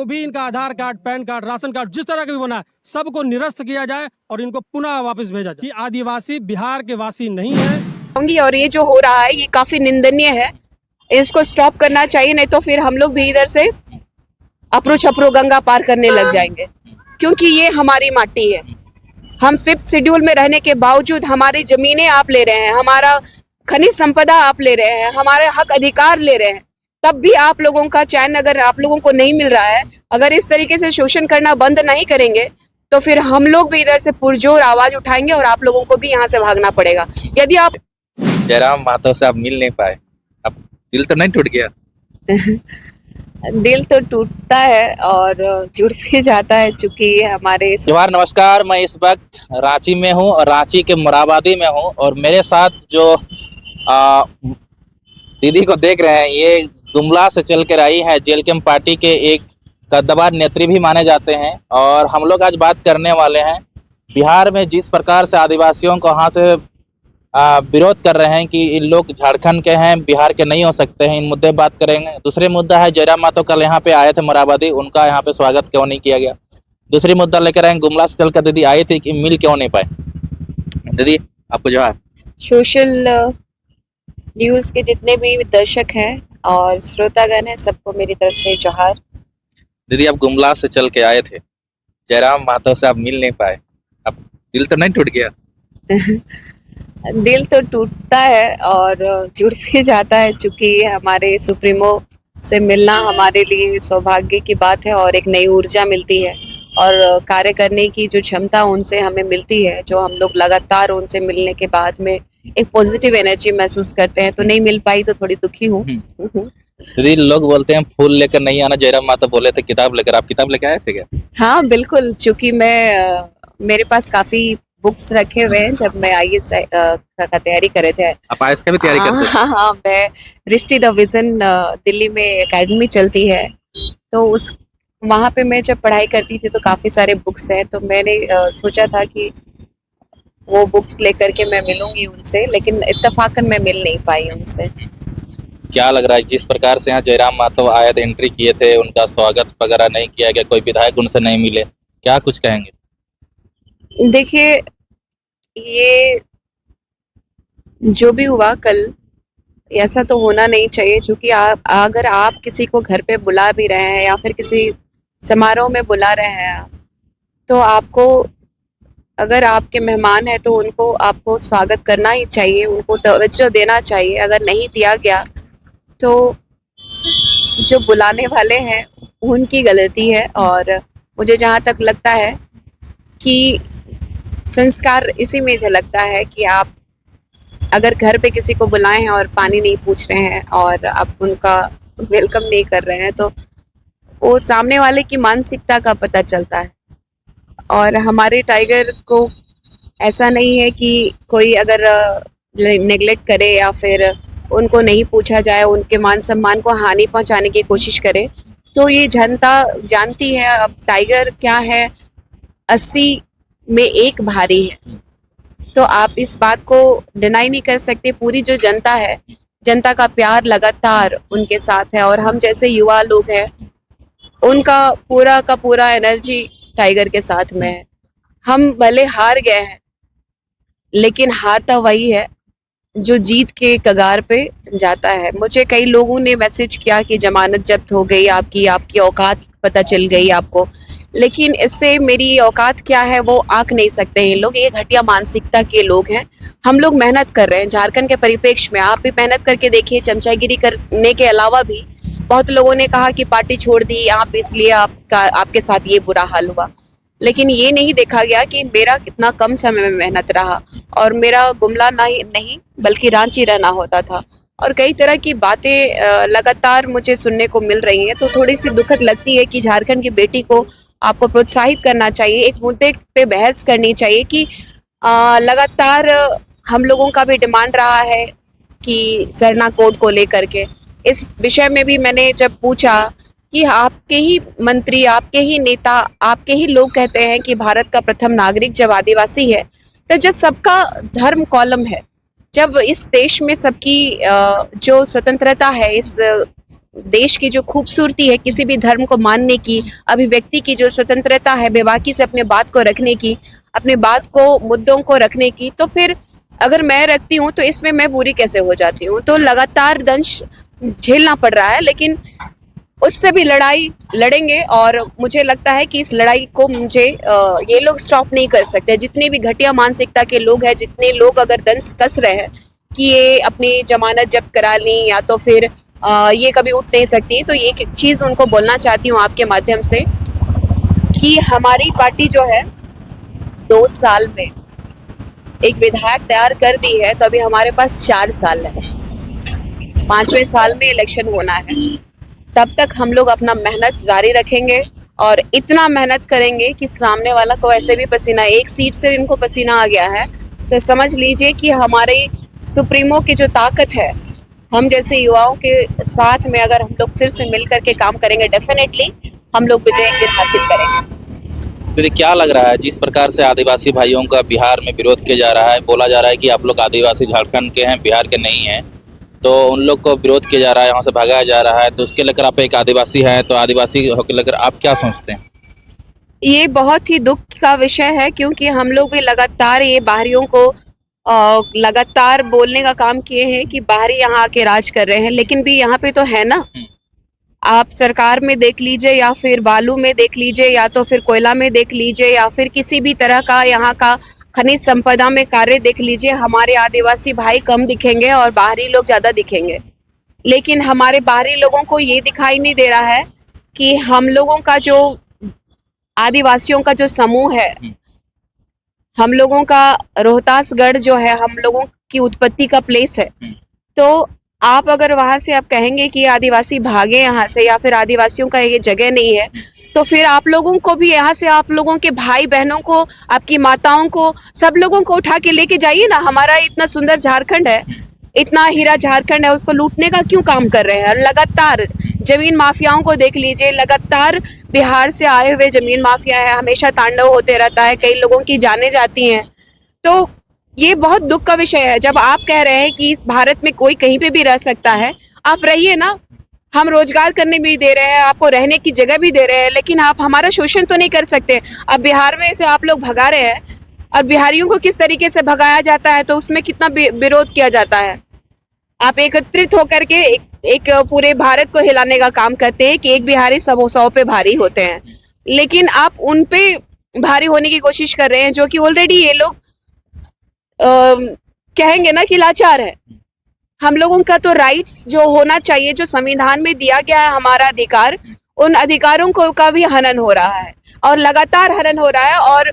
भी इनका Aadhaar card, PAN card, ration card जिस तरह का भी बना है सबको निरस्त किया जाए और इनको पुनः वापस भेजा जाए कि आदिवासी बिहार के वासी नहीं है। और ये जो हो रहा है ये काफी निंदनीय है, इसको स्टॉप करना चाहिए, नहीं तो फिर हम लोग भी इधर से अप्रो छपरो गंगा पार करने लग जाएंगे, क्योंकि ये हमारी माटी है। हम 5th शेड्यूल में रहने के बावजूद हमारी जमीनें आप ले रहे हैं, हमारा खनिज संपदा आप ले रहे हैं, हमारे हक अधिकार ले रहे हैं, तब भी आप लोगों का चैन अगर आप लोगों को नहीं मिल रहा है, अगर इस तरीके से शोषण करना बंद नहीं करेंगे तो फिर हम लोग भी इधर से पुरजोर आवाज उठाएंगे और आप लोगों को भी यहाँ से भागना पड़ेगा। यदि आप जयराम महतो से आप मिल नहीं पाए, अब दिल तो नहीं टूट गया? दिल तो टूटता है और जुड़ भी जाता है, चूंकि हमारे जवाहर नमस्कार, मैं इस वक्त रांची में हूँ और रांची के मोराबादी में हूँ और मेरे साथ जो दीदी को देख रहे हैं ये गुमला से चल कर आई है। जेलकेम पार्टी के एक कद्दावर नेत्री भी माने जाते हैं और हम लोग आज बात करने वाले हैं बिहार में जिस प्रकार से आदिवासियों को यहाँ से विरोध कर रहे हैं कि इन लोग झारखंड के हैं, बिहार के नहीं हो सकते हैं। इन मुद्दे बात करेंगे। दूसरी मुद्दा है जयराम महतो कल यहाँ पे आए थे मोराबादी, उनका यहाँ पे स्वागत क्यों नहीं किया गया। दूसरी मुद्दा लेकर आए गुमला से चलकर दीदी आई थी कि मिल क्यों नहीं पाए। दीदी आपको जवाहर। सोशल न्यूज के जितने भी दर्शक हैं और श्रोतागण हैं सबको मेरी तरफ से जोहार। दीदी आप गुमला से चल के आए थे, जयराम महतो से आप मिल नहीं पाए, अब दिल तो नहीं टूट गया? दिल तो टूटता है और जुड़ भी जाता है, चूंकि हमारे सुप्रीमो से मिलना हमारे लिए सौभाग्य की बात है और एक नई ऊर्जा मिलती है और कार्य करने की जो क्षमता उनसे हमें मिलती है, जो हम लोग लगातार उनसे मिलने के बाद में एक पॉजिटिव एनर्जी महसूस करते हैं। तो नहीं मिल पाई तो थोड़ी दुखी हूँ। दीदी लोग बोलते हैं फूल लेकर नहीं आना, जयराम महतो बोले थे किताब लेकर, आप किताब लेकर आए थे क्या? हाँ बिल्कुल, चूंकि मैं मेरे पास काफी बुक्स रखे हुए हैं। जब मैं IAS का तैयारी कर रहे थे, आप IAS का भी तैयारी करते हैं? हाँ, मैं दृष्टि द विजन दिल्ली में एकेडमी चलती है, तो उस वहाँ पे मैं जब पढ़ाई करती थी तो काफी सारे बुक्स हैं, तो मैंने सोचा था कि वो बुक्स लेकर के मैं मिलूंगी उनसे, लेकिन इत्तेफाकन मैं मिल नहीं पाई उनसे। क्या लग रहा है जिस प्रकार से यहाँ जयराम महतो आए थे, एंट्री किए थे, उनका स्वागत वगैरह नहीं किया गया, कोई विधायक उनसे नहीं मिले, क्या कुछ कहेंगे? देखिए, ये जो भी हुआ कल ऐसा तो होना नहीं चाहिए, क्योंकि अगर आप किसी को घर पे बुला भी रहे हैं या फिर किसी समारोह में बुला रहे हैं, तो आपको अगर आपके मेहमान हैं तो उनको आपको स्वागत करना ही चाहिए, उनको तवज्जो देना चाहिए। अगर नहीं दिया गया तो जो बुलाने वाले हैं उनकी गलती है। और मुझे जहाँ तक लगता है कि संस्कार इसी में झलकता है कि आप अगर घर पे किसी को बुलाए हैं और पानी नहीं पूछ रहे हैं और आप उनका वेलकम नहीं कर रहे हैं, तो वो सामने वाले की मानसिकता का पता चलता है। और हमारे टाइगर को ऐसा नहीं है कि कोई अगर नेग्लेक्ट करे या फिर उनको नहीं पूछा जाए, उनके मान सम्मान को हानि पहुंचाने की कोशिश करे, तो ये जनता जानती है अब टाइगर क्या है, 80 में एक भारी है। तो आप इस बात को डिनाई नहीं कर सकते। पूरी जो जनता है, जनता का प्यार लगातार उनके साथ है और हम जैसे युवा लोग हैं उनका पूरा का पूरा एनर्जी टाइगर के साथ में है। हम भले हार गए हैं, लेकिन हारता वही है जो जीत के कगार पे जाता है। मुझे कई लोगों ने मैसेज किया कि जमानत जब्त हो गई आपकी औकात पता चल गई आपको, लेकिन इससे मेरी औकात क्या है वो आंक नहीं सकते हैं लोग। ये घटिया मानसिकता के लोग हैं। हम लोग मेहनत कर रहे हैं झारखंड के परिप्रेक्ष्य में, आप भी मेहनत करके देखिए। चमचागिरी करने के अलावा भी बहुत लोगों ने कहा कि पार्टी छोड़ दी आप, इसलिए आपके साथ ये बुरा हाल हुआ, लेकिन ये नहीं देखा गया कि मेरा कितना कम समय में मेहनत रहा और मेरा गुमला नहीं बल्कि रांची रहना होता था। और कई तरह की बातें लगातार मुझे सुनने को मिल रही हैं, तो थोड़ी सी दुखद लगती है कि झारखंड की बेटी को आपको प्रोत्साहित करना चाहिए, एक मुद्दे पे बहस करनी चाहिए कि लगातार हम लोगों का भी डिमांड रहा है कि सरना कोड को लेकर के इस विषय में भी मैंने जब पूछा कि आपके ही मंत्री, आपके ही नेता, आपके ही लोग कहते हैं कि भारत का प्रथम नागरिक जब आदिवासी है, तो जब सबका धर्म कॉलम है, जब इस देश में सबकी जो स्वतंत्रता है, इस देश की जो खूबसूरती है, किसी भी धर्म को मानने की, अभिव्यक्ति की जो स्वतंत्रता है, बेबाकी से अपने बात को रखने की, अपने बात को, मुद्दों को रखने की, तो फिर अगर मैं रखती हूँ तो इसमें मैं बुरी कैसे हो जाती हूँ। तो लगातार दंश झेलना पड़ रहा है, लेकिन उससे भी लड़ाई लड़ेंगे और मुझे लगता है कि इस लड़ाई को मुझे ये लोग स्टॉप नहीं कर सकते। जितने भी घटिया मानसिकता के लोग हैं, जितने लोग अगर दंश कस रहे हैं कि ये अपनी जमानत जब्त करा ली या तो फिर ये कभी उठ नहीं सकती, तो ये एक चीज़ उनको बोलना चाहती हूँ आपके माध्यम से कि हमारी पार्टी जो है 2 साल में एक विधायक तैयार कर दी है, तो अभी हमारे पास 4 साल है। 5वें साल में इलेक्शन होना है, तब तक हम लोग अपना मेहनत जारी रखेंगे और इतना मेहनत करेंगे कि सामने वाला को ऐसे भी पसीना, एक सीट से इनको पसीना आ गया है, तो समझ लीजिए कि हमारे सुप्रीमो की जो ताकत है, हम जैसे युवाओं के साथ में अगर हम लोग फिर से मिल करके काम करेंगे, डेफिनेटली हम लोग विजय एक दिन हासिल करेंगे। दीदी क्या लग रहा है, जिस प्रकार से आदिवासी भाइयों का बिहार में विरोध किया जा रहा है, बोला जा रहा है कि आप लोग आदिवासी झारखंड के हैं, बिहार के नहीं हैं, तो उन लोग को विरोध किया जा रहा है, वहाँ से भगाया जा रहा है, तो उसके लेकर आप एक आदिवासी हैं, तो आदिवासी होकर लेकर आप क्या सोचते हैं? ये बहुत ही दुख का विषय है, क्योंकि हम लोग भी लगातार ये बाहरियों को लगातार बोलने का काम किए हैं कि बाहरी यहाँ आके राज कर रहे हैं, लेकिन भी यहाँ पे तो है ना। आप सरकार में देख लीजिए या फिर बालू में देख लीजिए या तो फिर कोयला में देख लीजिए या फिर किसी भी तरह का यहाँ का खनिज संपदा में कार्य देख लीजिए, हमारे आदिवासी भाई कम दिखेंगे और बाहरी लोग ज़्यादा दिखेंगे। लेकिन हमारे बाहरी लोगों को ये दिखाई नहीं दे रहा है कि हम लोगों का जो आदिवासियों का जो समूह है, हम लोगों का रोहतासगढ़ जो है हम लोगों की उत्पत्ति का प्लेस है, तो आप अगर वहां से आप कहेंगे कि आदिवासी भागे यहाँ से या फिर आदिवासियों का ये जगह नहीं है, तो फिर आप लोगों को भी यहाँ से, आप लोगों के भाई बहनों को, आपकी माताओं को, सब लोगों को उठा के लेके जाइए ना। हमारा इतना सुंदर झारखंड है, इतना हीरा झारखंड है, उसको लूटने का क्यों काम कर रहे हैं? लगातार जमीन माफियाओं को देख लीजिए, लगातार बिहार से आए हुए जमीन माफिया है, हमेशा तांडव होते रहता है, कई लोगों की जाने जाती हैं। तो ये बहुत दुख का विषय है। जब आप कह रहे हैं कि इस भारत में कोई कहीं पे भी रह सकता है, आप रहिए ना, हम रोजगार करने भी दे रहे हैं, आपको रहने की जगह भी दे रहे हैं, लेकिन आप हमारा शोषण तो नहीं कर सकते। अब बिहार में से आप लोग भगा रहे हैं और बिहारियों को किस तरीके से भगाया जाता है, तो उसमें कितना विरोध किया जाता है। आप एकत्रित होकर के एक पूरे भारत को हिलाने का काम करते हैं कि एक बिहारी 100 पे भारी होते हैं, लेकिन आप उन पे भारी होने की कोशिश कर रहे हैं जो कि ऑलरेडी ये लोग कहेंगे ना कि लाचार है। हम लोगों का तो राइट्स जो होना चाहिए, जो संविधान में दिया गया है हमारा अधिकार, उन अधिकारों को का भी हनन हो रहा है और लगातार हनन हो रहा है। और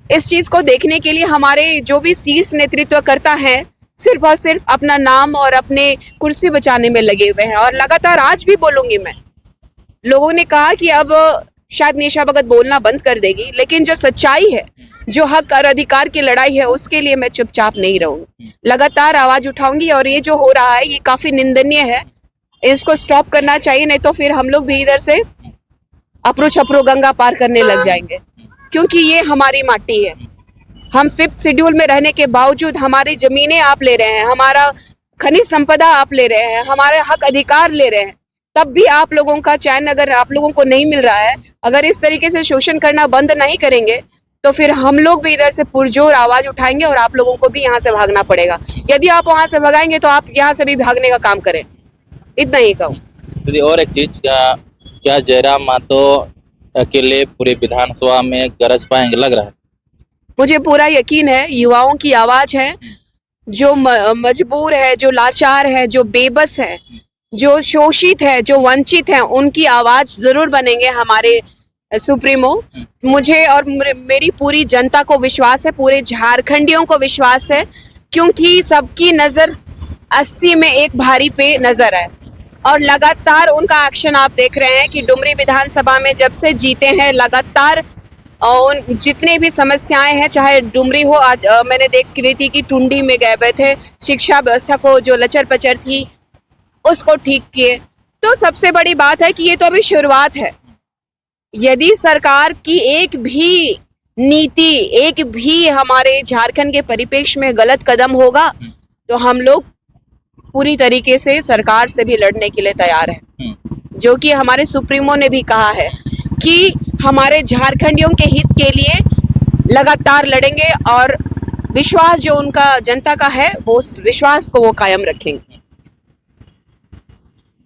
इस चीज को देखने के लिए हमारे जो भी शीर्ष नेतृत्व करता है, सिर्फ और सिर्फ अपना नाम और अपने कुर्सी बचाने में लगे हुए हैं। और लगातार आज भी बोलूंगी मैं, लोगों ने कहा कि अब शायद निशा भगत बोलना बंद कर देगी, लेकिन जो सच्चाई है, जो हक और अधिकार की लड़ाई है, उसके लिए मैं चुपचाप नहीं रहूंगी, लगातार आवाज उठाऊंगी। और ये जो हो रहा है ये काफी निंदनीय है, इसको स्टॉप करना चाहिए, नहीं तो फिर हम लोग भी इधर से अपरो छपरो गंगा पार करने लग जाएंगे, क्योंकि ये हमारी माटी है। हम 5th शेड्यूल में रहने के बावजूद हमारी जमीनें आप ले रहे हैं, हमारा खनिज संपदा आप ले रहे हैं, हमारे हक अधिकार ले रहे हैं, तब भी आप लोगों का चैन अगर आप लोगों को नहीं मिल रहा है, अगर इस तरीके से शोषण करना बंद नहीं करेंगे, तो फिर हम लोग भी इधर से पुरजोर आवाज उठाएंगे और आप लोगों को भी यहाँ से भागना पड़ेगा। यदि आप वहां से भगाएंगे तो आप यहाँ से भी भागने का काम करें, इतना ही कहूँ। दीदी और एक चीज, क्या जयराम मातो अकेले पूरे विधानसभा में गरज पाएंगे, लग रहा है? मुझे पूरा यकीन है, युवाओं की आवाज है, जो मजबूर है, जो लाचार है, जो बेबस है, जो शोषित है, जो वंचित है, उनकी आवाज जरूर बनेंगे हमारे सुप्रीमो। मुझे और मेरी पूरी जनता को विश्वास है, पूरे झारखंडियों को विश्वास है, क्योंकि सबकी नजर 80 में एक भारी पे नजर है। और लगातार उनका एक्शन आप देख रहे हैं कि डुमरी विधानसभा में जब से जीते हैं, लगातार और जितने भी समस्याएं हैं, चाहे डुमरी हो, आज मैंने देख रही थी कि टुंडी में गए हुए थे, शिक्षा व्यवस्था को जो लचर पचर थी उसको ठीक किए। तो सबसे बड़ी बात है कि ये तो अभी शुरुआत है। यदि सरकार की एक भी नीति, एक भी हमारे झारखंड के परिप्रेक्ष्य में गलत कदम होगा, तो हम लोग पूरी तरीके से सरकार से भी लड़ने के लिए तैयार हैं, जो कि हमारे सुप्रीमो ने भी कहा है कि हमारे झारखंडियों के हित के लिए लगातार लड़ेंगे और विश्वास जो उनका जनता का है वो उस विश्वास को वो कायम रखेंगे।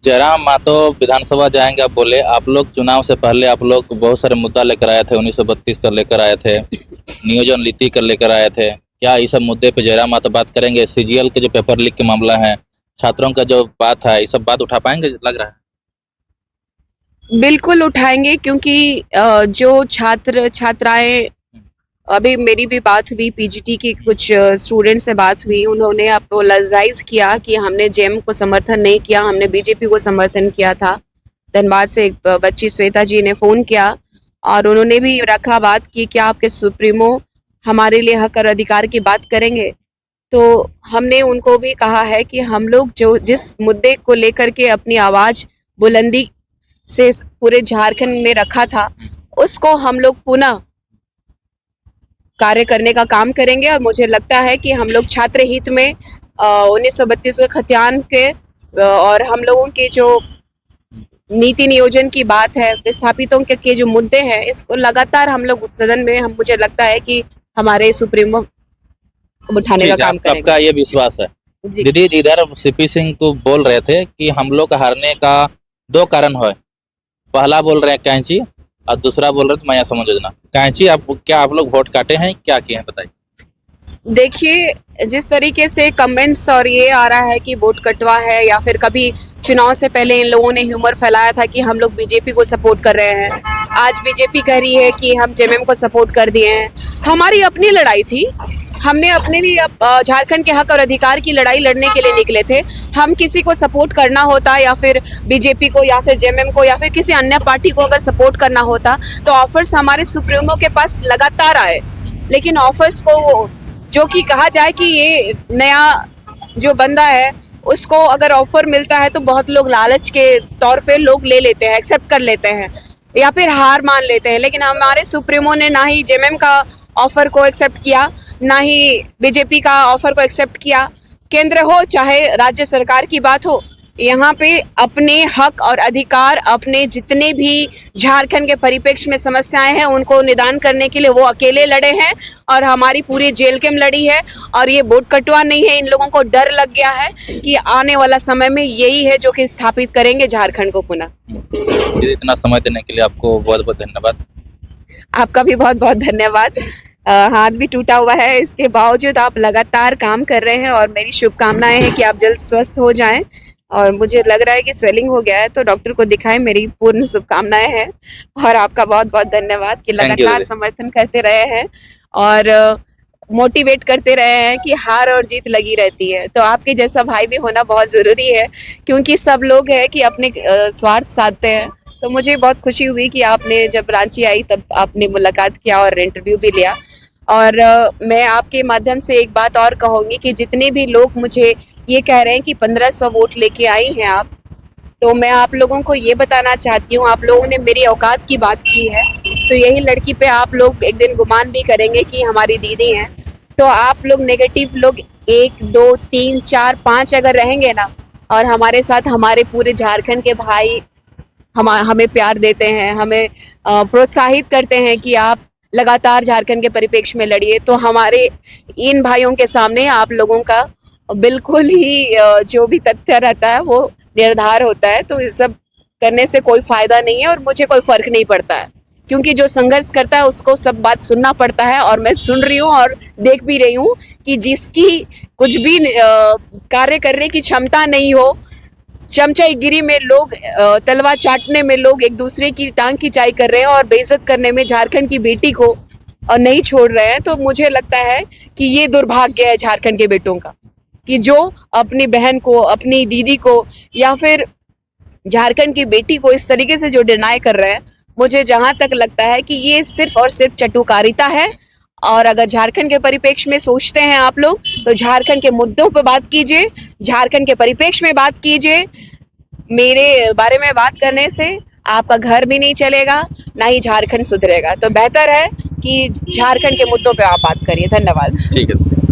जयराम मातो विधानसभा जाएंगे आप बोले, आप लोग चुनाव से पहले आप लोग बहुत सारे मुद्दा लेकर आए थे, 1932 कर लेकर आए थे, नियोजन नीति कर लेकर आए थे। क्या इस सब मुद्दे पे जयराम मातो बात करेंगे? सीजीएल के जो पेपर लीक के मामला है, छात्रों का जो बात है, ये सब बात उठा पाएंगे लग रहा है? बिल्कुल उठाएंगे, क्योंकि जो छात्राएं, अभी मेरी भी बात हुई, पीजीटी की कुछ स्टूडेंट से बात हुई, उन्होंने अपोलोजाइज किया कि हमने जेएम को समर्थन नहीं किया, हमने बीजेपी को समर्थन किया था। धनबाद से एक बच्ची श्वेता जी ने फ़ोन किया और उन्होंने भी रखा बात की क्या आपके सुप्रीमो हमारे लिए हक और अधिकार की बात करेंगे। तो हमने उनको भी कहा है कि हम लोग जो जिस मुद्दे को लेकर के अपनी आवाज़ बुलंदी से पूरे झारखंड में रखा था, उसको हम लोग पुनः कार्य करने का काम करेंगे। और मुझे लगता है कि हम लोग छात्र हित में 1932 के खतियान के और हम लोगों के जो नीति नियोजन की बात है, विस्थापितों के जो मुद्दे हैं, इसको लगातार हम लोग सदन में मुझे लगता है कि हमारे सुप्रीमो उठाने का काम करेंगे। आपका ये विश्वास है? दीदी, इधर सीपी सिंह को बोल रहे थे कि हम लोग हारने का 2 कारण है। पहला बोल रहे हैं कैंची और दूसरा बोल रहे थे माया समूह योजना। कैंची आप लोग वोट काटे हैं, क्या किए हैं बताइए? देखिए, जिस तरीके से कमेंट्स और ये आ रहा है कि वोट कटवा है, या फिर कभी चुनाव से पहले इन लोगों ने ह्यूमर फैलाया था कि हम लोग बीजेपी को सपोर्ट कर रहे हैं, आज बीजेपी कह रही है कि हम जेएमएम को सपोर्ट कर दिए हैं। हमारी अपनी लड़ाई थी, हमने अपने लिए झारखंड के हक और अधिकार की लड़ाई लड़ने के लिए निकले थे। हम किसी को सपोर्ट करना होता, या फिर बीजेपी को या फिर जेएमएम को या फिर किसी अन्य पार्टी को अगर सपोर्ट करना होता, तो ऑफर्स हमारे सुप्रीमो के पास लगातार आए। लेकिन ऑफर्स को जो कि कहा जाए कि ये नया जो बंदा है उसको अगर ऑफर मिलता है तो बहुत लोग लालच के तौर पे लोग ले लेते हैं, एक्सेप्ट कर लेते हैं या फिर हार मान लेते हैं। लेकिन हमारे सुप्रीमो ने ना ही जेएमएम का ऑफर को एक्सेप्ट किया, ना ही बीजेपी का ऑफर को एक्सेप्ट किया। केंद्र हो चाहे राज्य सरकार की बात हो, यहाँ पे अपने हक और अधिकार, अपने जितने भी झारखंड के परिप्रेक्ष्य में समस्याएं हैं उनको निदान करने के लिए वो अकेले लड़े हैं और हमारी पूरी जेल कैम लड़ी है। और ये वोट कटवा नहीं है, इन लोगों को डर लग गया है कि आने वाला समय में यही है जो कि स्थापित करेंगे झारखंड को पुनः। इतना समय देने के लिए आपको बहुत बहुत धन्यवाद। आपका भी बहुत बहुत धन्यवाद। हाथ भी टूटा हुआ है, इसके बावजूद आप लगातार काम कर रहे हैं और मेरी शुभकामनाएं हैं कि आप जल्द स्वस्थ हो जाएं। और मुझे लग रहा है कि स्वेलिंग हो गया है, तो डॉक्टर को दिखाएं, मेरी पूर्ण शुभकामनाएं हैं। और आपका बहुत बहुत धन्यवाद कि लगातार समर्थन करते रहे हैं और मोटिवेट करते रहे हैं कि हार और जीत लगी रहती है। तो आपके जैसा भाई भी होना बहुत ज़रूरी है, क्योंकि सब लोग हैं कि अपने स्वार्थ साधते हैं। तो मुझे बहुत खुशी हुई कि आपने जब रांची आई तब आपने मुलाकात किया और इंटरव्यू भी लिया। और मैं आपके माध्यम से एक बात और कहूँगी कि जितने भी लोग मुझे ये कह रहे हैं कि 1500 वोट लेके आई हैं आप, तो मैं आप लोगों को ये बताना चाहती हूँ, आप लोगों ने मेरी औकात की बात की है, तो यही लड़की पे आप लोग एक दिन गुमान भी करेंगे कि हमारी दीदी हैं। तो आप लोग नेगेटिव लोग 1, 2, 3, 4, 5 अगर रहेंगे ना, और हमारे साथ हमारे पूरे झारखंड के भाई हमें प्यार देते हैं, हमें प्रोत्साहित करते हैं कि आप लगातार झारखंड के परिप्रेक्ष्य में लड़िए, तो हमारे इन भाइयों के सामने आप लोगों का बिल्कुल ही जो भी तथ्य रहता है वो निर्धार होता है। तो इस सब करने से कोई फायदा नहीं है और मुझे कोई फर्क नहीं पड़ता है, क्योंकि जो संघर्ष करता है उसको सब बात सुनना पड़ता है। और मैं सुन रही हूँ और देख भी रही हूँ कि जिसकी कुछ भी कार्य करने की क्षमता नहीं हो, चमचागिरी में लोग, तलवार चाटने में लोग एक दूसरे की टांग खिंचाई कर रहे हैं और बेइज्जत करने में झारखंड की बेटी को नहीं छोड़ रहे हैं। तो मुझे लगता है कि ये दुर्भाग्य है झारखंड के बेटों का, कि जो अपनी बहन को, अपनी दीदी को या फिर झारखंड की बेटी को इस तरीके से जो डिनाई कर रहे हैं, मुझे जहां तक लगता है कि ये सिर्फ और सिर्फ चटुकारिता है। और अगर झारखंड के परिप्रेक्ष्य में सोचते हैं आप लोग, तो झारखंड के मुद्दों पर बात कीजिए, झारखंड के परिप्रेक्ष्य में बात कीजिए। मेरे बारे में बात करने से आपका घर भी नहीं चलेगा, ना ही झारखंड सुधरेगा। तो बेहतर है कि झारखंड के मुद्दों पे आप बात करिए। धन्यवाद। ठीक है।